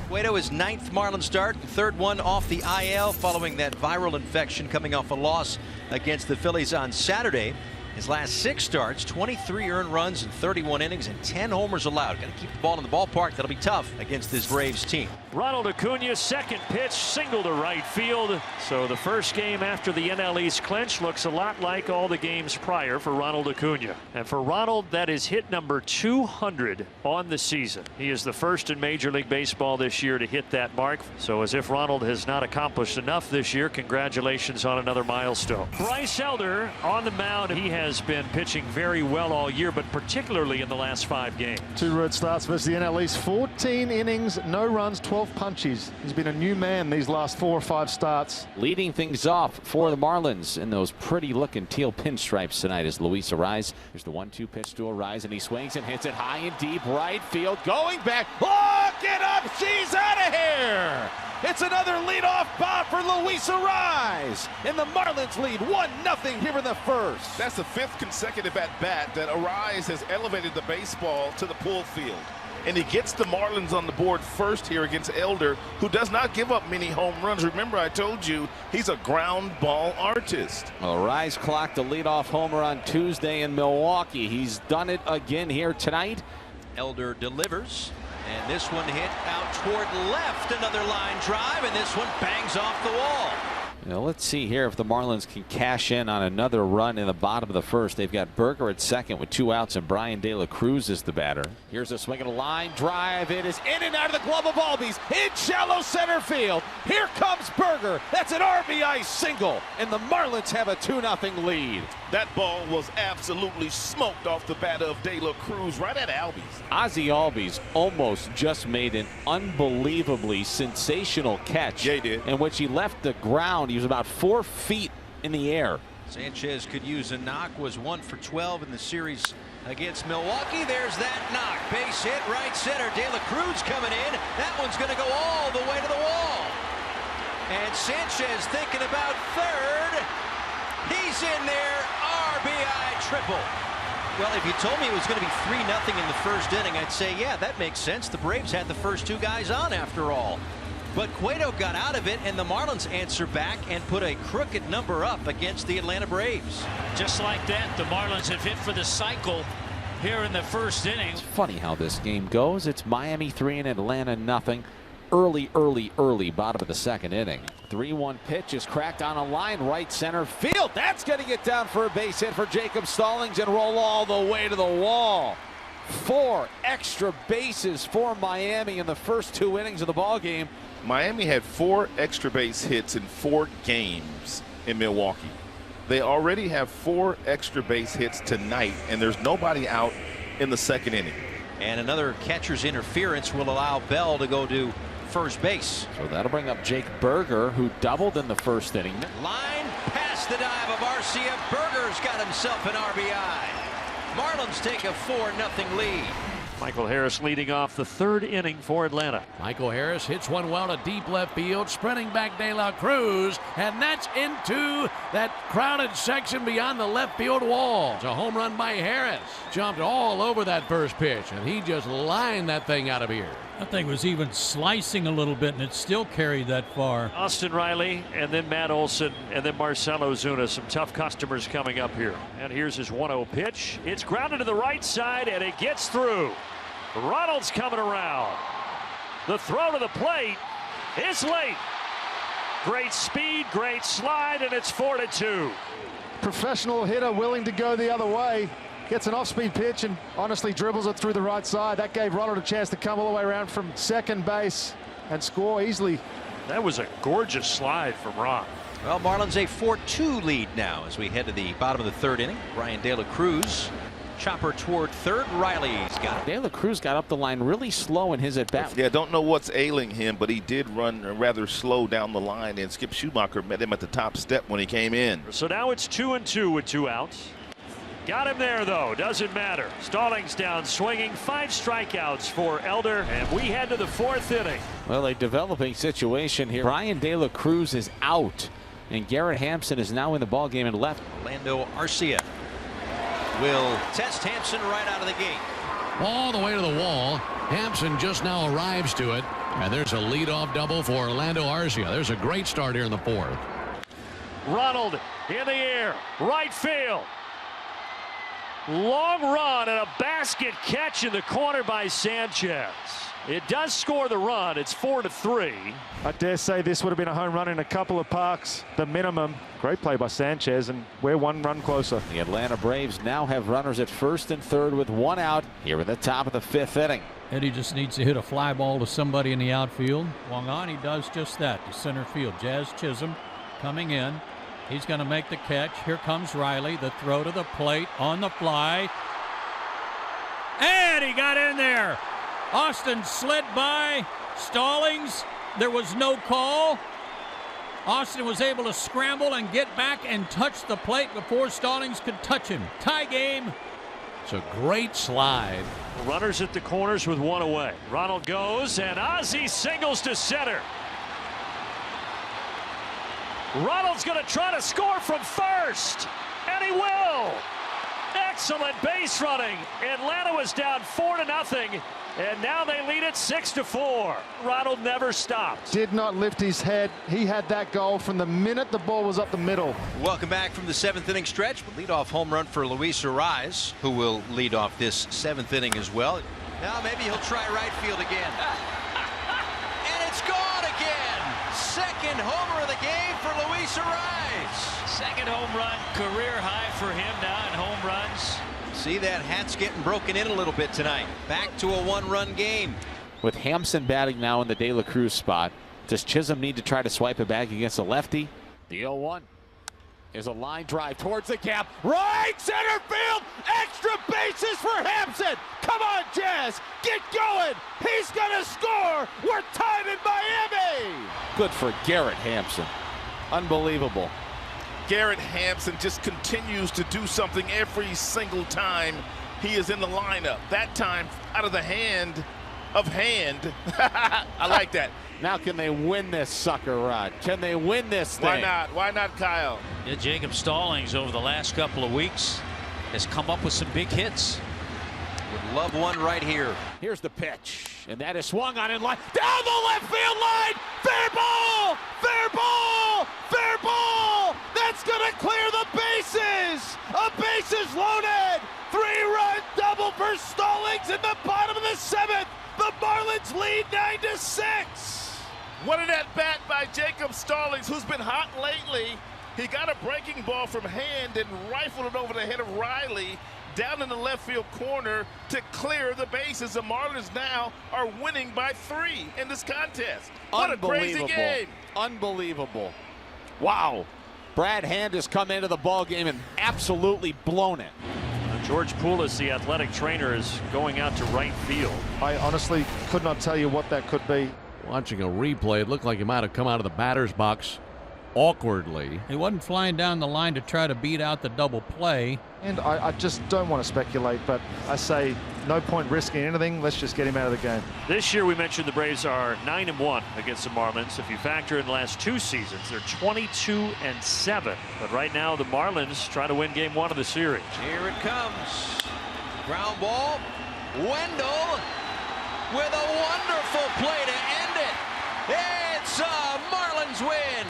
Cueto, his 9th Marlins start, third one off the IL following that viral infection coming off a loss against the Phillies on Saturday. His last 6 starts, 23 earned runs in 31 innings and 10 homers allowed. Got to keep the ball in the ballpark. That'll be tough against this Braves team. Ronald Acuña, second pitch, single to right field. So the first game after the NL East clinch looks a lot like all the games prior for Ronald Acuña. And for Ronald, that is hit number 200 on the season. He is the first in Major League Baseball this year to hit that mark. So as if Ronald has not accomplished enough this year, congratulations on another milestone. Bryce Elder on the mound. He has been pitching very well all year, but particularly in the last 5 games. 2 road starts versus the NL East. 14 innings, no runs, 12 punches. He's been a new man these last 4 or 5 starts. Leading things off for the Marlins in those pretty looking teal pinstripes tonight is Luis Arraez. Here's the 1-2 pitch to Arraez, and he swings and hits it high and deep right field. Going back. Oh, get up. She's out of here. It's another leadoff bomb for Luis Arraez, and the Marlins lead 1-0 here in the first. That's the 5th consecutive at-bat that Arraez has elevated the baseball to the pull field. And he gets the Marlins on the board first here against Elder, who does not give up many home runs. Remember, I told you, he's a ground ball artist. Well, Arraez clocked a leadoff homer on Tuesday in Milwaukee. He's done it again here tonight. Elder delivers. And this one hit out toward left, another line drive, and this one bangs off the wall. Now let's see here if the Marlins can cash in on another run in the bottom of the first. They've got Berger at second with 2 outs, and Bryan De La Cruz is the batter. Here's a swing and a line drive. It is in and out of the glove of Albies in shallow center field. Here comes Berger. That's an RBI single, and the Marlins have a 2-0 lead. That ball was absolutely smoked off the bat of De La Cruz right at Albies. Ozzie Albies almost just made an unbelievably sensational catch. Yeah, he did. In which he left the ground. He was about 4 feet in the air. Sanchez could use a knock, was 1 for 12 in the series against Milwaukee. There's that knock. Base hit right center. De La Cruz coming in. That one's going to go all the way to the wall. And Sanchez thinking about third. He's in there. RBI triple. Well, if you told me it was going to be 3-0 in the first inning, I'd say, yeah, that makes sense. The Braves had the first 2 guys on after all. But Cueto got out of it, and the Marlins answer back and put a crooked number up against the Atlanta Braves. Just like that, the Marlins have hit for the cycle here in the first inning. It's funny how this game goes. It's Miami 3 and Atlanta 0. Early bottom of the second inning. 3-1 pitch is cracked on a line right center field. That's going to get down for a base hit for Jacob Stallings and roll all the way to the wall. 4 extra bases for Miami in the first 2 innings of the ball game. Miami had 4 extra base hits in 4 games in Milwaukee. They already have 4 extra base hits tonight, and there's nobody out in the second inning. And another catcher's interference will allow Bell to go to first base. So that'll bring up Jake Berger, who doubled in the first inning. Line past the dive of Arcia. Berger's got himself an RBI. Marlins take a 4-0 lead. Michael Harris leading off the 3rd inning for Atlanta. Michael Harris hits one well to deep left field, sprinting back De La Cruz, and that's into that crowded section beyond the left field wall. It's a home run by Harris. Jumped all over that first pitch, and he just lined that thing out of here. That thing was even slicing a little bit, and it still carried that far. Austin Riley, and then Matt Olson, and then Marcelo Zuna. Some tough customers coming up here. And here's his 1-0 pitch. It's grounded to the right side, and it gets through. Ronald's coming around. The throw to the plate is late. Great speed, great slide, and it's 4-2. Professional hitter willing to go the other way. Gets an off-speed pitch and honestly dribbles it through the right side. That gave Ronald a chance to come all the way around from second base and score easily. That was a gorgeous slide from Ron. Well, Marlins a 4-2 lead now as we head to the bottom of the 3rd inning. Bryan De La Cruz, chopper toward third. Riley's got it. De La Cruz got up the line really slow in his at-bat. Yeah, don't know what's ailing him, but he did run rather slow down the line, and Skip Schumacher met him at the top step when he came in. So now it's 2-2 with 2 outs. Got him there, though. Doesn't matter. Stallings down swinging. 5 strikeouts for Elder, and we head to the 4th inning. Well, a developing situation here. Bryan De La Cruz is out, and Garrett Hampson is now in the ballgame and left. Orlando Arcia will test Hampson right out of the gate. All the way to the wall. Hampson just now arrives to it. And there's a leadoff double for Orlando Arcia. There's a great start here in the fourth. Ronald in the air, right field. Long run and a basket catch in the corner by Sanchez. It does score the run. It's 4-3. I dare say this would have been a home run in a couple of parks, the minimum. Great play by Sanchez, and we're one run closer. The Atlanta Braves now have runners at first and third with one out here in the top of the fifth inning. Eddie just needs to hit a fly ball to somebody in the outfield. Swung on, he does just that to center field. Jazz Chisholm coming in. He's going to make the catch. Here comes Riley. The throw to the plate on the fly. And he got in there. Austin slid by Stallings. There was no call. Austin was able to scramble and get back and touch the plate before Stallings could touch him. Tie game. It's a great slide. Runners at the corners with one away. Ronald goes, and Ozzie singles to center. Ronald's going to try to score from first, and he will. Excellent base running. Atlanta was down 4-0, and now they lead it 6-4. Ronald never stopped. Did not lift his head. He had that goal from the minute the ball was up the middle. Welcome back from the 7th inning stretch. Leadoff home run for Luis Arraez, who will lead off this 7th inning as well. Now maybe he'll try right field again. And it's gone again. Second homer of the game for Luis Arraez. Second home run, career high for him now in home runs. See, that hat's getting broken in a little bit tonight. Back to a one-run game. With Hampson batting now in the De La Cruz spot, does Chisholm need to try to swipe it back against a lefty? The 0-1 is a line drive towards the gap. Right center field! Extra bases for Hampson! Come on, Jazz! Get going! He's gonna score! We're tied in Miami! Good for Garrett Hampson. Unbelievable. Garrett Hampson just continues to do something every single time he is in the lineup. That time out of the hand of hand. I like that. Now can they win this sucker, Rod? Can they win this thing? Why not? Why not, Kyle? Yeah, Jacob Stallings over the last couple of weeks has come up with some big hits. Would love one right here. Here's the pitch, and that is swung on in line. Down the left field line! Fair ball! Fair ball! Fair ball! That's gonna clear the bases! A bases loaded! 3-run double for Stallings in the bottom of the 7th! The Marlins lead 9-6! What an at-bat by Jacob Stallings, who's been hot lately. He got a breaking ball from hand and rifled it over the head of Riley down in the left field corner to clear the bases. The Marlins now are winning by 3 in this contest. What a crazy game. Unbelievable. Wow. Brad Hand has come into the ball game and absolutely blown it. George Poulos, the athletic trainer, is going out to right field. I honestly could not tell you what that could be. Watching a replay, it looked like he might have come out of the batter's box awkwardly. He wasn't flying down the line to try to beat out the double play. And I just don't want to speculate, but I say no point risking anything. Let's just get him out of the game. This year we mentioned the Braves are 9-1 against the Marlins. If you factor in the last 2 seasons, they're 22-7. But right now the Marlins try to win game 1 of the series. Here it comes. Ground ball. Wendell with a wonderful play to end it. It's a Marlins win.